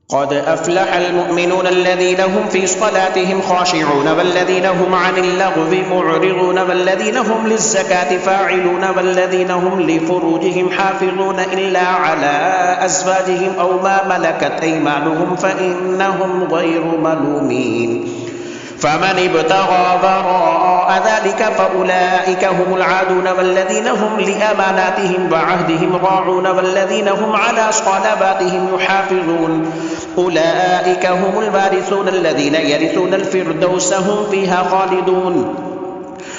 قد أفلح المؤمنون الذين هم في صلاتهم خاشعون والذين هم عن اللغو معرضون والذين هم للزكاة فاعلون والذين هم لفروجهم حافظون إلا على أزواجهم أو ما ملكت أيمانهم فإنهم غير ملومين فمن ابتغى وراء ذلك فأولئك هم العادون والذين هم لأماناتهم وعهدهم راعون والذين هم على صلواتهم يحافظون أولئك هم الوارثون الذين يرثون الفردوس هم فيها خالدون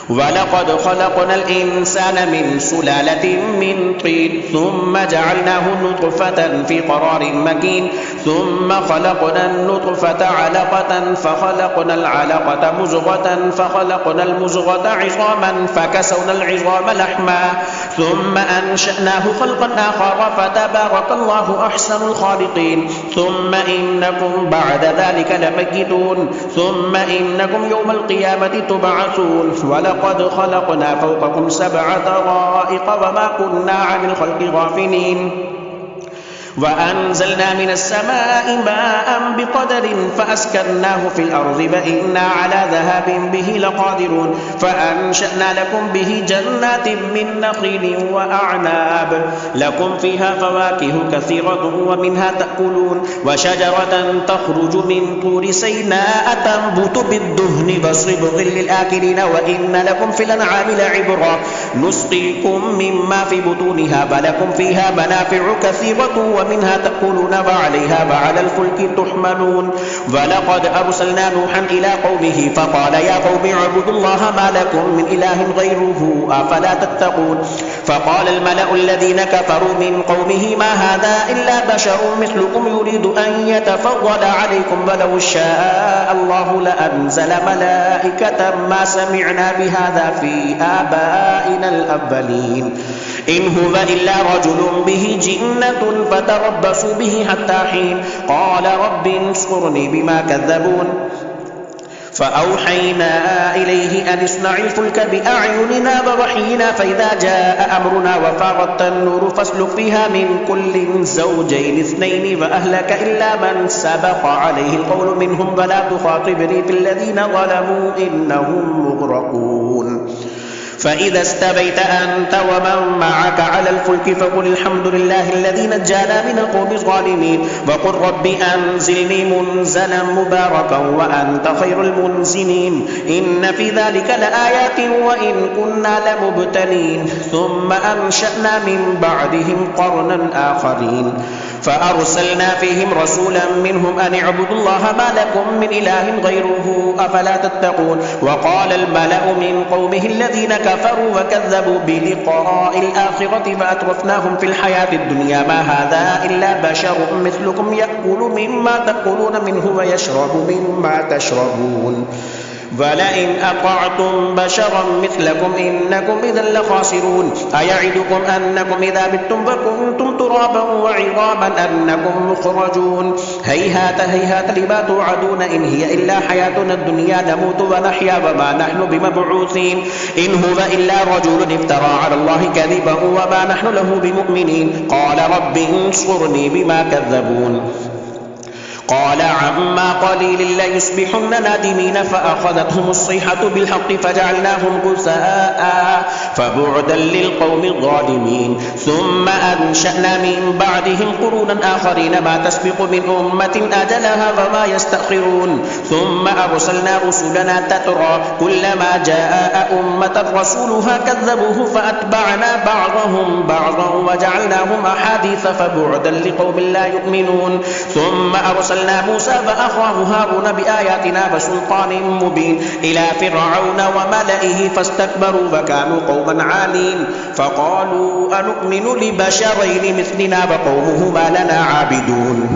ولقد خلقنا الإنسان من سلالة من طين ثم جعلناه نطفة في قرار مكين ثم خلقنا النطفة علقة فخلقنا العلقة مزغة فخلقنا المزغة عظاما فكسونا العظام لحما ثم أنشأناه خلقا آخر فتبارك الله أحسن الخالقين ثم إنكم بعد ذلك لميتون ثم إنكم يوم القيامة تبعثون ولقد خلقنا فوقكم 7 طرائق وما كنا عن الخلق غافلين وأنزلنا من السماء ماء بقدر فأسكناه في الأرض وإنا على ذهاب به لقادرون فأنشأنا لكم به جنات من نخيل وأعناب لكم فيها فواكه كثيرة ومنها تأكلون وشجرة تخرج من طور سيناء تنبت بالدهن وصبغ للآكلين وإن لكم في الأنعام لعبرة نسقيكم مما في بطونها ولكم فيها منافع كثيرة ومنها تأكلون وعليها وعلى الفلك تحملون ولقد أرسلنا نوحا إلى قومه فقال يا قوم اعبدوا الله ما لكم من إله غيره أفلا تتقون فقال الملأ الذين كفروا من قومه ما هذا إلا بشر مثلكم يريد أن يتفضل عليكم ولو شاء الله لأنزل ملائكة ما سمعنا بهذا في آبائنا الأولين إن هو إلا رجل به جنة فتربصوا به حتى حين قال رب انصرني بما كذبون فأوحينا إليه أن اصنع الفلك بأعيننا ووحينا فإذا جاء أمرنا وفارت النور فاسلك فيها من كل زوجين 2 وأهلك إلا من سبق عليه القول منهم ولا تخاطبني في الذين ظلموا إنهم مغرقون فإذا استويت أنت ومن معك على الفلك فقل الحمد لله الذي نجانا من القوم الظالمين وقل رب أنزلني منزلا مباركا وأنت خير المنزلين إن في ذلك لآيات وإن كنا لمبتلين ثم أنشأنا من بعدهم قرنا آخرين فأرسلنا فيهم رسولا منهم أن اعبدوا الله ما لكم من إله غيره أفلا تتقون وقال الملأ من قومه الذين كفروا وكذبوا بلقاء الآخرة فأترفناهم في الحياة الدنيا ما هذا إلا بشر مثلكم يأكل مما تأكلون منه ويشرب مما تشربون ولئن أطعتم بشرا مثلكم إنكم إذا لخاسرون أيعدكم أنكم إذا متم وكنتم ترابا وعظاما أنكم مخرجون هيهات هيهات لما توعدون إن هي إلا حياتنا الدنيا نموت ونحيا وما نحن بمبعوثين إن هو إلا رجل افترى على الله كذبا وما نحن له بمؤمنين قال رب انصرني بما كذبون قال عما قليل ليصبحن نادمين فأخذتهم الصيحة بالحق فجعلناهم غثاء فبعدا للقوم الظالمين ثم أنشأنا من بعدهم قرونا آخرين ما تسبق من أمة أجلها وما يستأخرون ثم أرسلنا رسلنا تترى كلما جاء أمة رسولها كذبوه فأتبعنا بعضهم بعضا وجعلناهم أحاديث فبعدا لقوم لا يؤمنون ثم أرسلنا موسى فأخاه هارون بآياتنا وسلطان مبين إلى فرعون وملئه فاستكبروا وكانوا قوما عالين فقالوا أنؤمن لبشرين مثلنا وقومهما لنا عابدون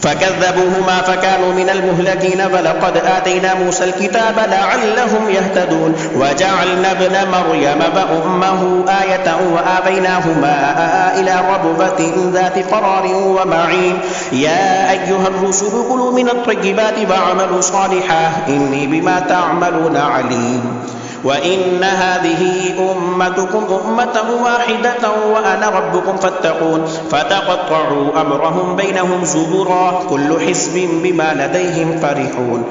فكذبوهما فكانوا من المهلكين ولقد آتينا موسى الكتاب لعلهم يهتدون وجعلنا ابن مريم وأمه آية وآويناهما إلى ربوة ذات قرار ومعين يا أيها الرسل كلوا من الطيبات واعملوا صالحا إني بما تعملون عليم وإن هذه أمتكم أمة واحدة وأنا ربكم فاتقون فتقطعوا أمرهم بينهم زبرا كل حزب بما لديهم فرحون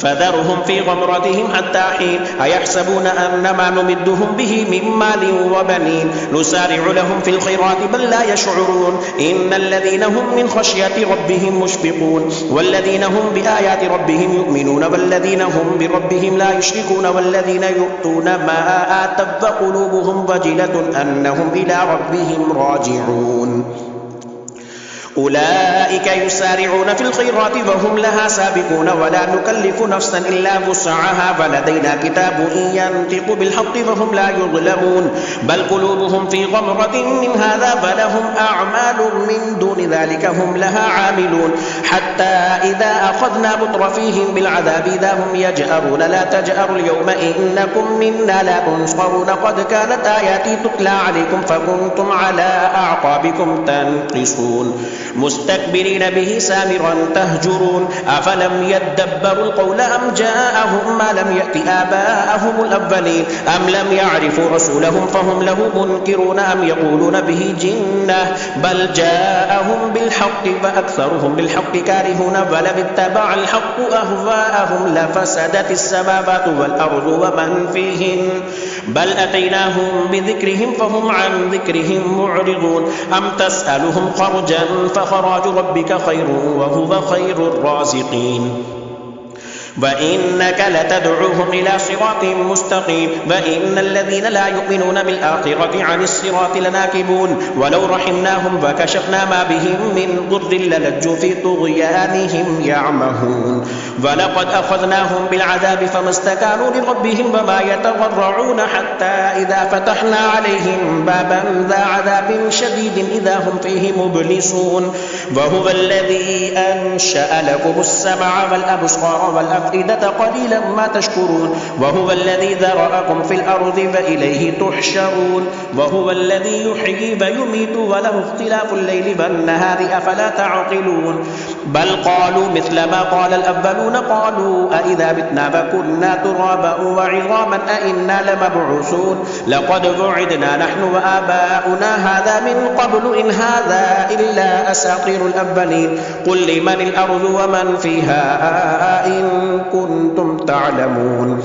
فذرهم في غمرتهم حتى حين أيحسبون أن ما نمدهم به من مال وبنين نسارع لهم في الخيرات بل لا يشعرون إن الذين هم من خشية ربهم مشفقون والذين هم بآيات ربهم يؤمنون والذين هم بربهم لا يشركون والذين يؤتون ما آتوا وقلوبهم وجلة أنهم إلى ربهم راجعون أولئك يسارعون في الخيرات وهم لها سابقون ولا نكلف نفسا إلا وسعها فلدينا كتاب ينطق بالحق وهم لا يظلمون بل قلوبهم في غمرة من هذا فلهم أعمال من دون ذلك هم لها عاملون حتى إذا أخذنا مترفيهم بالعذاب إذا هم يجأرون لا تجأروا اليوم إنكم منا لا تنصرون قد كانت آياتي تتلى عليكم فكنتم على أعقابكم تنقصون مستكبرين به سامرا تهجرون أفلم يدبروا القول أم جاءهم ما لم يأت آباءهم الأولين أم لم يعرفوا رسولهم فهم له منكرون أم يقولون به جنة بل جاءهم بالحق فأكثرهم بالحق كارهون ولو اتبع الحق أهواءهم لفسدت السماوات والأرض ومن فيهن بل أتيناهم بذكرهم فهم عن ذكرهم معرضون أم تسألهم خرجا فخراج ربك خير وهو خير الرازقين وإنك لتدعوهم إلى صراط مستقيم وإن الذين لا يؤمنون بالآخرة عن الصراط لناكبون ولو رحمناهم وكشفنا ما بهم من ضر للجوا في طغيانهم يعمهون ولقد أخذناهم بالعذاب فما استكانوا لربهم وما يتضرعون حتى إذا فتحنا عليهم بابا ذا عذاب شديد إذا هم فيه مبلسون وهو الذي أنشأ لكم السمع والأبصار والأفئدة قليلا ما تشكرون وهو الذي ذرأكم في الأرض وإليه تحشرون وهو الذي يحيي ويميت وله اختلاف الليل والنهار أفلا تعقلون بل قالوا مثل ما قال الأولون قالوا أئذا متنا وكنا ترابا وعظاما أئنا لمبعوثون لقد وعدنا نحن وآباؤنا هذا من قبل إن هذا إلا أساطير الأولين قل لمن الأرض ومن فيها إن كنتم تعلمون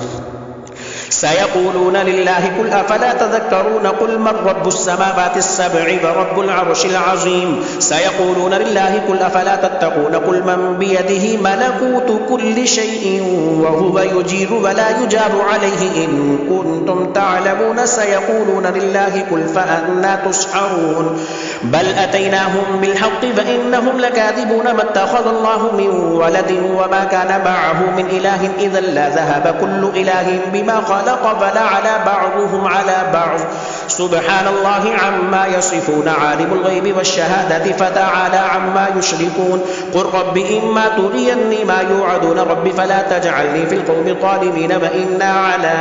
سيقولون لله قل أفلا تذكرون قل من رب السماوات السبع ورب العرش العظيم سيقولون لله قل أفلا تتقون قل من بيده ملكوت كل شيء وهو يجير ولا يجار عليه إن كنتم تعلمون سيقولون لله قل فأنا تسحرون بل أتيناهم بالحق فإنهم لكاذبون ما اتخذ الله من ولد وما كان معه من إله إذا لذهب كل إله بما خلق فلعلى بعضهم على بعض سبحان الله عما يصفون عالم الغيب والشهادة فتعالى عما يشركون قل رب إما تريني ما يوعدون رب فلا تجعلني في القوم الظالمين وإنا على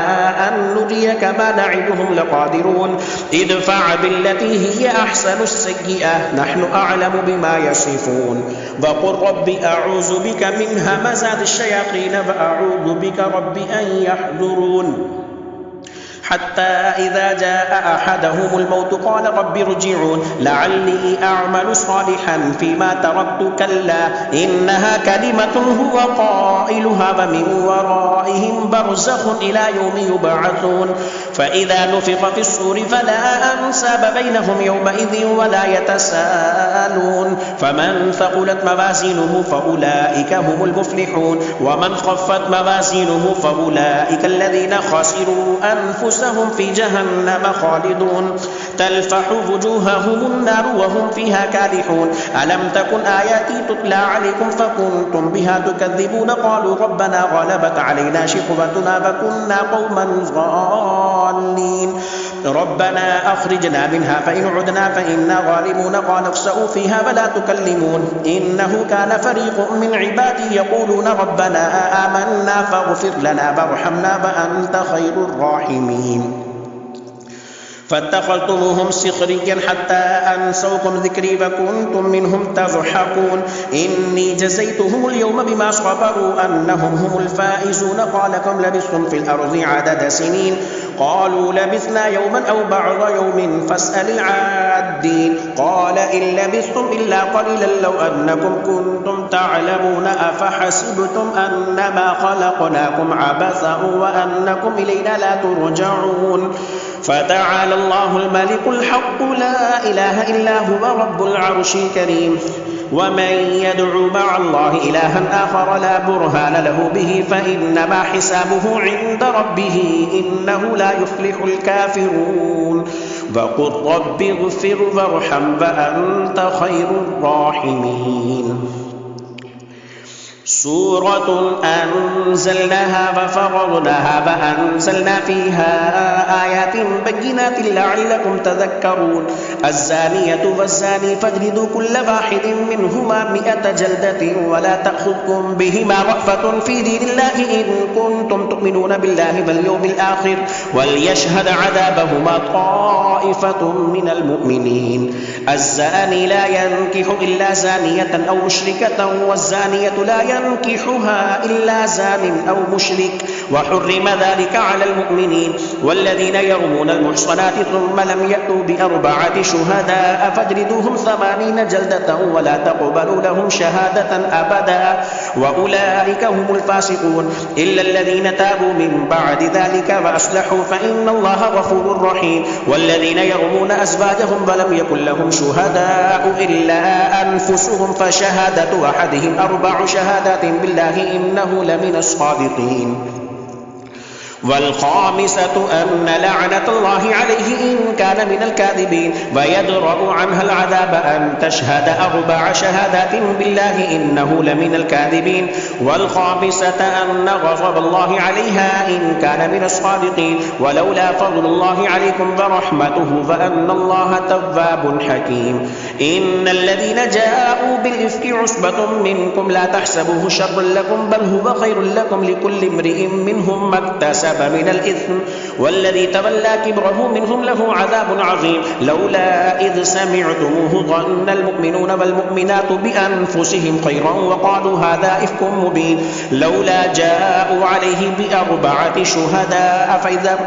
أن نريك ما نعدهم لقادرون ادفع بالتي هي أحسن السيئة نحن أعلم بما يصفون وقل رب أعوذ بك من همزات الشياطين وأعوذ بك رب أن يحضرون حتى إذا جاء أحدهم الموت قال رب ارجعون لعلي أعمل صالحا فيما تركت كلا إنها كلمة هو قائلها ومن ورائهم برزخ إلى يوم يبعثون فإذا نفخ في الصور فلا أنساب بينهم يومئذ ولا يتساءلون فمن ثقلت موازينه فأولئك هم المفلحون ومن خفت موازينه فأولئك الذين خسروا أنفسهم في جهنم خالدون تلفح وجوههم النار وهم فيها كالحون ألم تكن آياتي تتلى عليكم فكنتم بها تكذبون قالوا ربنا غلبت علينا شقوتنا وكنا قوما ضالين ربنا أخرجنا منها فإن عدنا فإنا ظالمون قال اخسئوا فيها ولا تكلمون إنه كان فريق من عبادي يقولون ربنا آمنا فاغفر لنا وارحمنا وأنت خير الراحمين فاتخذتموهم سخريا حتى أنسوكم ذكري فكنتم منهم تضحكون إني جزيتهم اليوم بما صبروا أنهم هم الفائزون قال كم لبثتم في الأرض عدد سنين قالوا لبثنا يوما أو بعض يوم فاسأل العادين قال إن لبثتم إلا قليلا لو أنكم كنتم تعلمون أفحسبتم أنما خلقناكم عبثا وأنكم إلينا لا ترجعون فتعالى الله الملك الحق لا إله إلا هو رب العرش الكريم ومن يدعو مع الله إلها آخر لا برهان له به فإنما حسابه عند ربه إنه لا يفلح الكافرون وقل رب اغفر وارحم وأنت خير الراحمين سورة أنزلناها ففرضناها فأنزلنا فيها آيات بينات لعلكم تذكرون الزانية والزاني فاجلدوا كل واحد منهما 100 جلدة ولا تأخذكم بهما رأفة في دين الله إن كنتم تؤمنون بالله واليوم الآخر وليشهد عذابهما طائفة من المؤمنين الزاني لا ينكح إلا زانية أو مشركة والزانية لا ينكحها إلا زان أو مشرك وحرم ذلك على المؤمنين والذين يرمون المحصنات ثم لم يأتوا ب4 شهداء فاجلدوهم 80 جلدة ولا تقبلوا لهم شهادة أبدا وأولئك هم الفاسقون إلا الذين تابوا من بعد ذلك وأصلحوا فإن الله غفور رحيم والذين يرمون أزواجهم ولم يكن لهم شهداء إلا أنفسهم فشهادة أحدهم 4 شهادات بالله إنه لمن الصادقين والخامسة أن لعنة الله عليه إن كان من الكاذبين ويدرأ عنها العذاب أن تشهد 4 شهادات بالله إنه لمن الكاذبين والخامسة أن غضب الله عليها إن كان من الصادقين ولولا فضل الله عليكم ورحمته فأن الله تواب حكيم إن الذين جاءوا بالإفك عصبة منكم لا تحسبوه شرا لكم بل هو خير لكم لكل امرئ منهم ما اكتسب من الإثم والذي تولى كبره منهم له عذاب عظيم لولا إذ سمعتموه ظن المؤمنون والمؤمنات بأنفسهم خيرا وقالوا هذا إفك مبين لولا جاءوا عليه ب4 شهداء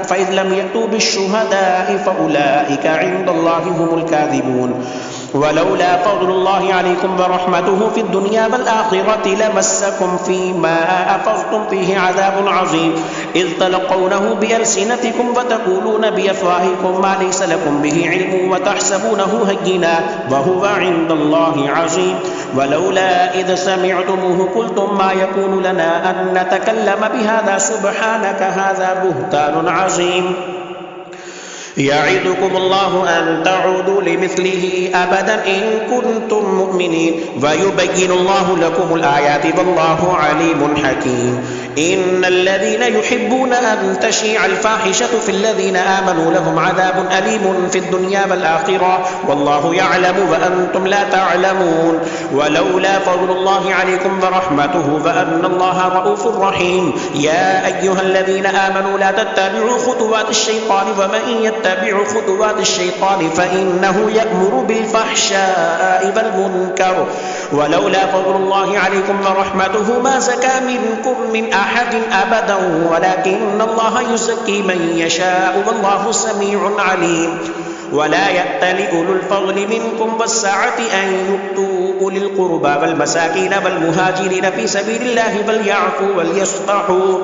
فإذ لم يأتوا بالشهداء فأولئك عند الله هم الكاذبون ولولا فضل الله عليكم ورحمته في الدنيا والآخرة لمسكم فيما أفضتم فيه عذاب عظيم إذ تلقونه بألسنتكم وتقولون بأفواهكم ما ليس لكم به علم وتحسبونه هينا وهو عند الله عظيم ولولا إذ سمعتموه قلتم ما يكون لنا أن نتكلم بهذا سبحانك هذا بهتان عظيم يعدكم الله أن تعودوا لمثله أبدا إن كنتم مؤمنين ويبين الله لكم الآيات والله عليم حكيم إن الذين يحبون أن تشيع الفاحشة في الذين آمنوا لهم عذاب أليم في الدنيا والآخرة والله يعلم وأنتم لا تعلمون ولولا فضل الله عليكم ورحمته فأن الله رؤوف رحيم يا أيها الذين آمنوا لا تتبعوا خطوات الشيطان ومن يتبع خطوات الشيطان فإنه يأمر بالفحشاء والمنكر ولولا فضل الله عليكم ورحمته ما زكى منكم من أحد أبدا ولكن الله يزكي من يشاء والله سميع عليم ولا يأتل أولو الفضل منكم والسعة أن يؤتوا أولي القربى والمساكين والمهاجرين في سبيل الله وليعفوا وليصفحوا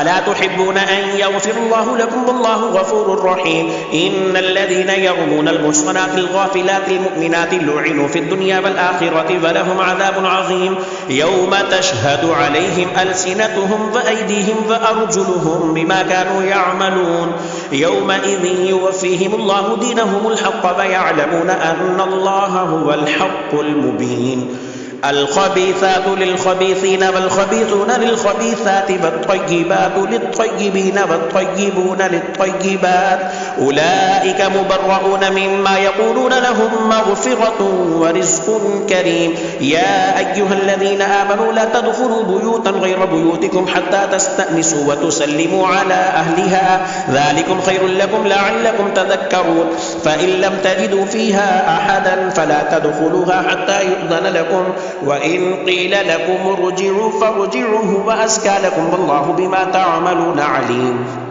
ألا تحبون أن يغفر الله لكم والله غفور رحيم إن الذين يرمون المحصنات الغافلات المؤمنات لعنوا في الدنيا والآخرة ولهم عذاب عظيم يوم تشهد عليهم ألسنتهم وأيديهم وأرجلهم بما كانوا يعملون يومئذ يوفيهم الله دينهم الحق ويعلمون أن الله هو الحق المبين الخبيثات للخبيثين والخبيثون للخبيثات والطيبات للطيبين والطيبون للطيبات أولئك مبرؤون مما يقولون لهم مغفرة ورزق كريم يا أيها الذين آمنوا لا تدخلوا بيوتا غير بيوتكم حتى تستأنسوا وتسلموا على أهلها ذلكم خير لكم لعلكم تذكرون فإن لم تجدوا فيها أحدا فلا تدخلوها حتى يؤذن لكم وإن قيل لكم ارجعوا فارجعوا هو أزكى لكم والله بما تعملون عليم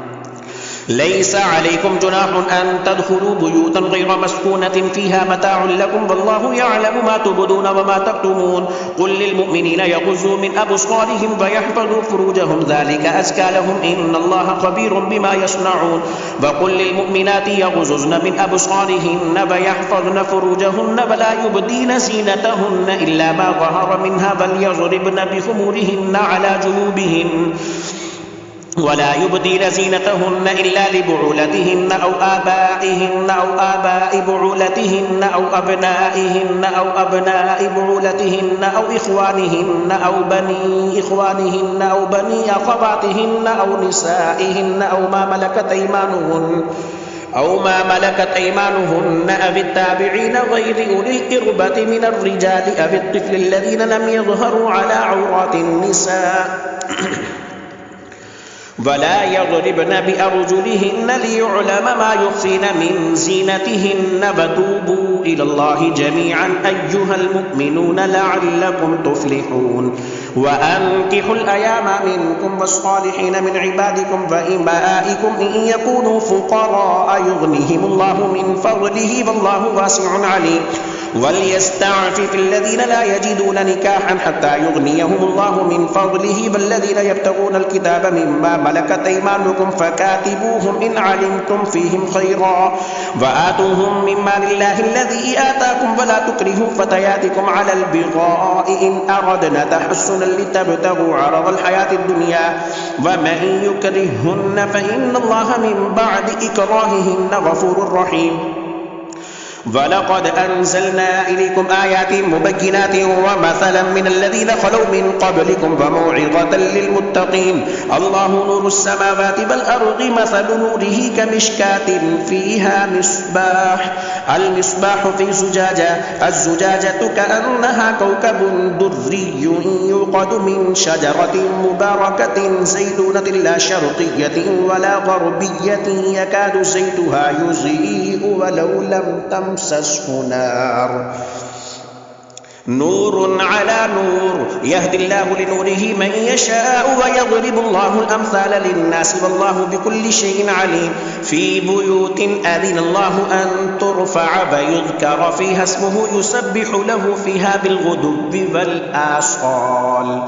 ليس عليكم جناح أن تدخلوا بيوتا غير مسكونة فيها متاع لكم والله يعلم ما تبدون وما تكتمون قل للمؤمنين يغضوا من أبصارهم ويحفظوا فروجهم ذلك أزكى لهم إن الله خبير بما يصنعون وقل للمؤمنات يغضضن من أبصارهن ويحفظن فروجهن ولا يبدين زينتهن إلا ما ظهر منها وليضربن بخمورهن على جيوبهن ولا يبدين زينتهن إلا لبعولتهن أو آبائهن أو آباء بعولتهن أو أبنائهن أو أبناء بعولتهن أو إخوانهن أو بني إخوانهن أو بني أخواتهن أو نسائهن أو ما ملكت أيمانهن أو التابعين غير أولي الإربة من الرجال أو الطفل الذين لم يظهروا على عورات النساء ولا يضربن بأرجلهن ليعلم ما يخفين من زينتهن وتوبوا إلى الله جميعا أيها المؤمنون لعلكم تفلحون وأنكحوا الأيام منكم والصالحين من عبادكم وإمائكم إن يكونوا فقراء يغنيهم الله من فضله والله واسع عليم وليستعفف الذين لا يجدون نكاحا حتى يغنيهم الله من فضله والذين يبتغون الكتاب مما ملكت أيمانكم فكاتبوهم إن علمتم فيهم خيرا وآتوهم مما لله الذي آتاكم ولا تكرهوا فتياتكم على البغاء إن أردنا تحسنا لتبتغوا عرض الحياة الدنيا ومن يكرهن فإن الله من بعد إكراههن غفور رحيم ولقد أنزلنا إليكم آيات مبينات ومثلا من الذين خلوا من قبلكم وموعظة للمتقين الله نور السماوات والأرض مثل نوره كمشكاة فيها مصباح المصباح في زجاجة الزجاجة كأنها كوكب دري يوقد من شجرة مباركة زيتونة لا شرقية ولا غربية يكاد زيتها يضيء ولو لم تمسسه نار نور على نور يهدي الله لنوره من يشاء ويضرب الله الأمثال للناس والله بكل شيء عليم في بيوت أذن الله أن ترفع ويذكر فيها اسمه يسبح له فيها بالغدو والآصال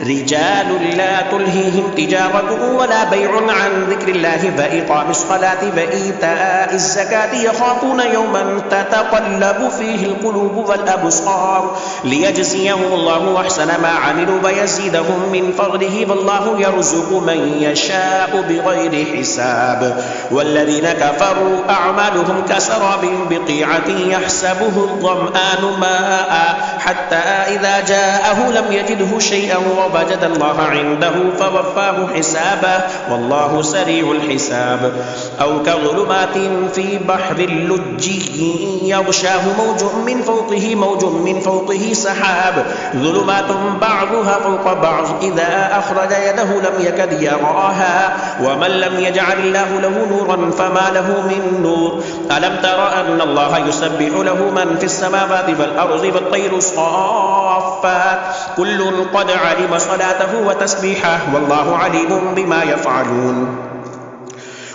رجال لا تلهيهم تجارة ولا بيع عن ذكر الله وإقام الصلاة وإيتاء الزكاة يخافون يوما تتقلب فيه القلوب والأبصار ليجزيهم الله أحسن ما عملوا ويزيدهم من فضله والله يرزق من يشاء بغير حساب والذين كفروا أعمالهم كسراب بقيعة يحسبه الظمآن ماء حتى إذا جاءه لم يجده شيئا وجد الله عنده فوفاه حسابه والله سريع الحساب أو كظلمات في بحر لجي يغشاه موج من فوقه موج من فوقه سحاب ظلمات بعضها فوق بعض إذا أخرج يده لم يكد يراها ومن لم يجعل الله له نورا فما له من نور ألم تر أن الله يسبح له من في السماوات والأرض والطير صافات كل قد علم صلاته وتسبيحه والله عليم بما يفعلون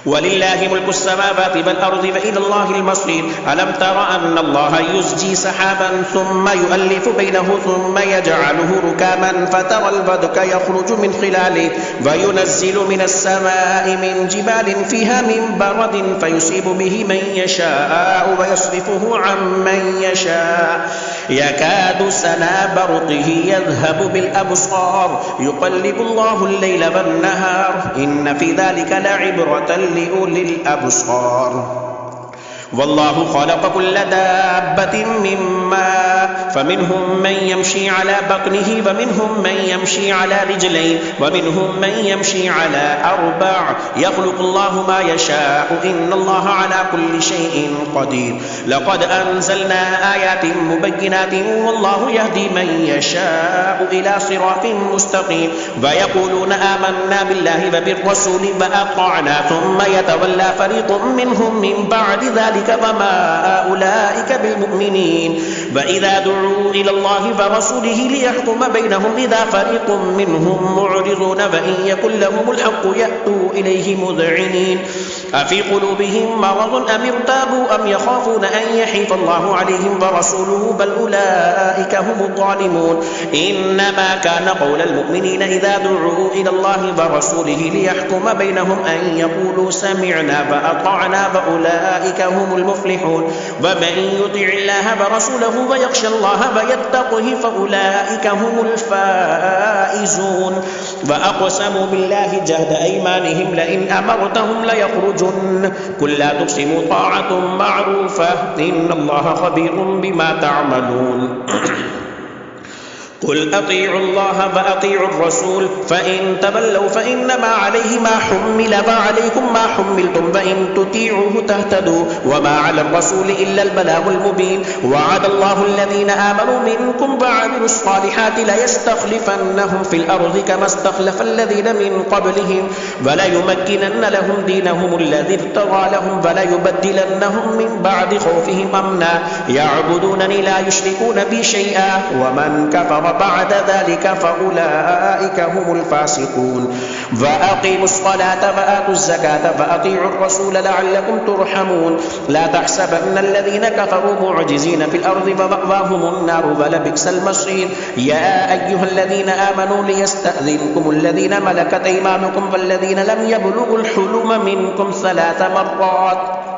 ولله ملك السماوات والأرض وإلى الله المصير ألم تر أن الله يزجي سحابا ثم يؤلف بينه ثم يجعله ركاما فترى الودق يخرج من خلاله وينزل من السماء من جبال فيها من برد فيصيب به من يشاء ويصرفه عن من يشاء يكاد سنا برقه يذهب بالأبصار يقلب الله الليل والنهار إن في ذلك لعبرة لأولي الأبصار والله خلق كل دابة من ماء فمنهم من يمشي على بطنه ومنهم من يمشي على رجلين ومنهم من يمشي على 4 يخلق الله ما يشاء إن الله على كل شيء قدير لقد أنزلنا آيات مبينات والله يهدي من يشاء إلى صراط مستقيم ويقولون آمنا بالله وبالرسول وأطعنا ثم يتولى فريق منهم من بعد ذلك وما أولئك بالمؤمنين وإذا دعوا إلى الله ورسوله ليحكم بينهم إذا فريق منهم معرضون وإن يكن لهم الحق يأتوا إليه مذعنين أفي قلوبهم مرض أم ارتابوا أم يخافون أن يحيف الله عليهم ورسوله بل أولئك هم الظالمون إنما كان قول المؤمنين إذا دعوا إلى الله ورسوله ليحكم بينهم أن يقولوا سمعنا وأطعنا وأولئك هم المفلحون ومن يطع الله ورسوله ويخشى الله ويتقه فأولئك هم الفائزون وأقسموا بالله جهد أيمانهم لئن أمرتهم ليخرجن قل لا تقسموا طاعة معروفة إن الله خبير بما تعملون قل أطيعوا الله وأطيعوا الرسول فإن تولوا فإنما عليه ما حمل وعليكم ما حملتم وإن تطيعوه تهتدوا وما على الرسول إلا البلاغ المبين وعد الله الذين آمنوا منكم وعملوا الصالحات ليستخلفنهم في الأرض كما استخلف الذين من قبلهم وليمكنن لهم دينهم الذي ارتضى لهم وليبدلنهم من بعد خوفهم أمنا يعبدونني لا يشركون بي شيئا ومن كفر بعد ذلك فأولئك هم الفاسقون وأقيموا الصلاة وآتوا الزكاة وأطيعوا الرسول لعلكم ترحمون لا تحسبن الذين كفروا معجزين في الأرض ومأواهم النار ولبئس المصير يا أيها الذين آمنوا ليستأذنكم الذين ملكت أيمانكم والذين لم يبلغوا الحلم منكم 3 مرات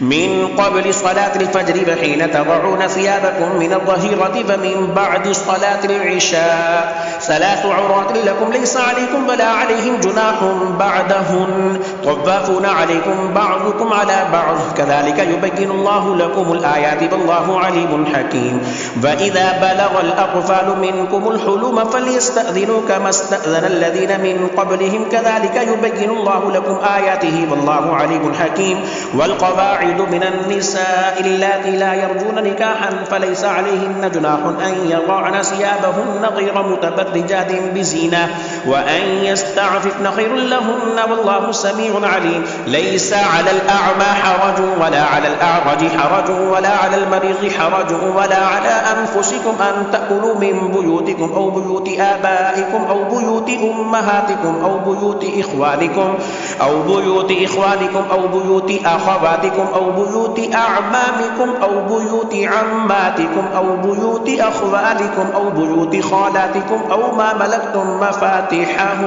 من قبل صلاة الفجر وحين تضعون ثيابكم من الظهيرة ومن بعد صلاة العشاء 3 عورات لكم ليس عليكم ولا عليهم جناح بعدهن طوافون عليكم بعضكم على بعض كذلك يبين الله لكم الآيات والله عليم حكيم وإذا بلغ الأطفال منكم الحلم فليستأذنوا كما استأذن الذين من قبلهم كذلك يبين الله لكم آياته والله عليم حكيم والقواعد من النساء اللاتي لا يرجون نكاحا فليس عليهن جناح أن يضعن ثيابهن غير متبرجات بزينة وأن يستعففن خير لهن والله سميع عليم ليس على الأعمى حرج ولا على الأعرج حرج ولا على المريض حرج ولا على أنفسكم أن تأكلوا من بيوتكم أو بيوت آبائكم أو بيوت أمهاتكم أو بيوت إخوانكم أو بيوت إخوانكم أو بيوت أخواتكم أو بيوت أعمامكم أو بيوت عماتكم أو بيوت أخوالكم أو بيوت خالاتكم أو ما ملكتم مفاتحه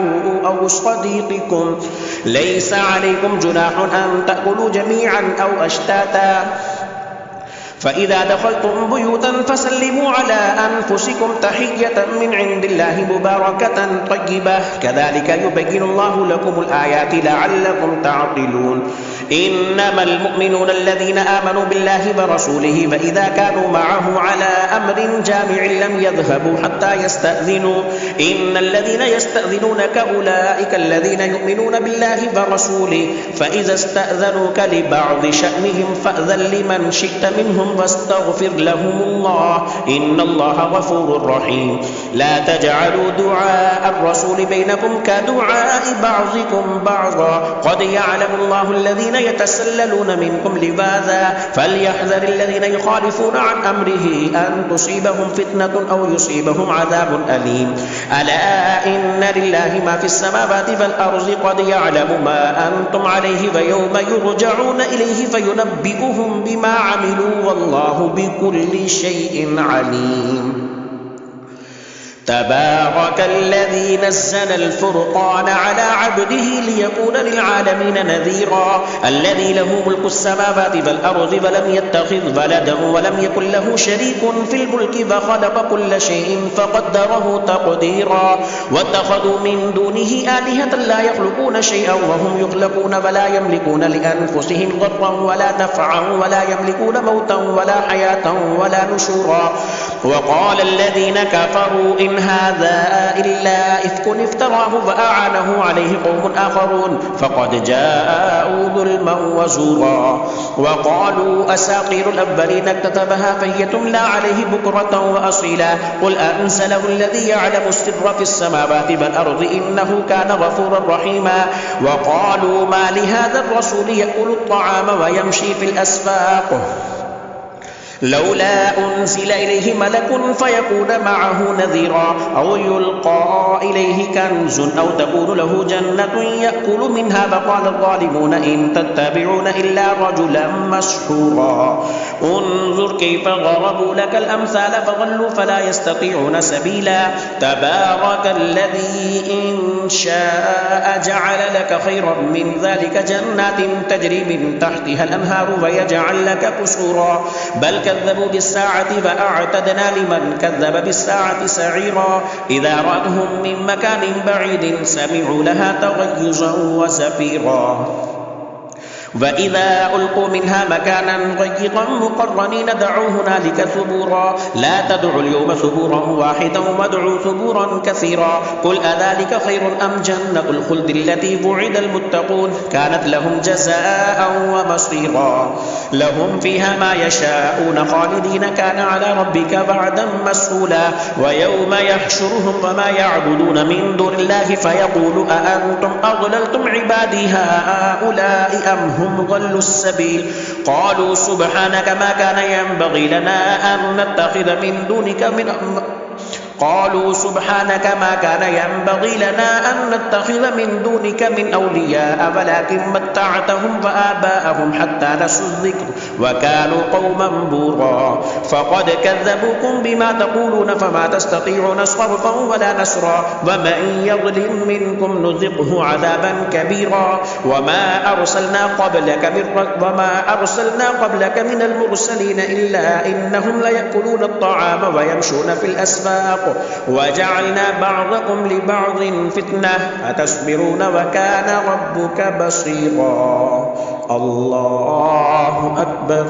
أو صديقكم ليس عليكم جناح أن تأكلوا جميعا أو أشتاتا فإذا دخلتم بيوتا فسلموا على أنفسكم تحية من عند الله مباركة طيبة كذلك يبين الله لكم الآيات لعلكم تعقلون إنما المؤمنون الذين آمنوا بالله ورسوله وإذا كانوا معه على أمر جامع لم يذهبوا حتى يستأذنوا إن الذين يستأذنونك أولئك الذين يؤمنون بالله ورسوله فإذا استأذنوك لبعض شأنهم فأذن لمن شئت منهم واستغفر لهم الله إن الله غفور رحيم لا تجعلوا دعاء الرسول بينكم كدعاء بعضكم بعضا قد يعلم الله الذين يتسللون منكم لواذا فليحذر الذين يخالفون عن أمره أن تصيبهم فتنة أو يصيبهم عذاب أليم ألا إن لله ما في السماوات والأرض قد يعلم ما أنتم عليه ويوم يرجعون إليه فينبئهم بما عملوا والله بكل شيء عليم تبارك الذي نزل الفرقان على عبده ليكون للعالمين نذيرا الذي له ملك السماوات والأرض ولم يتخذ ولدا ولم يكن له شريك في الملك فخلق كل شيء فقدره تقديرا واتخذوا من دونه آلهة لا يخلقون شيئا وهم يخلقون ولا يملكون لأنفسهم ضرا ولا نفعا ولا يملكون موتا ولا حياة ولا نشورا وقال الذين كفروا إن هذا إلا إفك افتراه فأعانه عليه قوم آخرون فقد جاءوا ظلما وزورا وقالوا أساطير الأولين اكتتبها فهي تملى عليه بكرة وأصيلا قل أنزله الذي يعلم السر في السماوات والأرض إنه كان غفورا رحيما وقالوا ما لهذا الرسول يأكل الطعام ويمشي في الأسواق لولا أنزل إليه ملك فيكون معه نذيرا أو يلقى إليه كنز أو تكون له جنة يأكل منها فقال الظالمون إن تتبعون إلا رجلا مسحورا انظر كيف ضربوا لك الأمثال فضلوا فلا يستطيعون سبيلا تبارك الذي إن شاء جعل لك خيرا من ذلك جنات تجري من تحتها الأنهار ويجعل لك قصورا بل كذبوا بالساعة فأعتدنا لمن كذب بالساعة سعيرا إذا رأتهم من مكان بعيد سمعوا لها تغيظا وزفيرا وإذا ألقوا منها مكانا ضيقا مقرنين دعوا هنالك ثبورا لا تدعوا اليوم ثبورا واحدا وادعوا ثبورا كثيرا قل أذلك خير أم جنة الخلد التي وعد المتقون كانت لهم جزاء ومصيرا لهم فيها ما يشاءون خالدين كان على ربك وعدا مسئولا ويوم يحشرهم وما يعبدون من دون الله فيقول أأنتم أضللتم عبادي هؤلاء أم هم ضلوا السبيل قالوا سبحانك ما كان ينبغي لنا أن نتخذ من دونك من أولياء ولكن متعتهم وآباءهم حتى نسوا الذكر وكانوا قوما بورا فقد كذبوكم بما تقولون فما تستطيعون صرفا ولا نصرا ومن يظلم منكم نذقه عذابا كبيرا وما أرسلنا قبلك من المرسلين إلا إنهم ليأكلون الطعام ويمشون في الأسواق وجعلنا بعضكم لبعض فتنة أتصبرون وكان ربك بصيرا الله أكبر.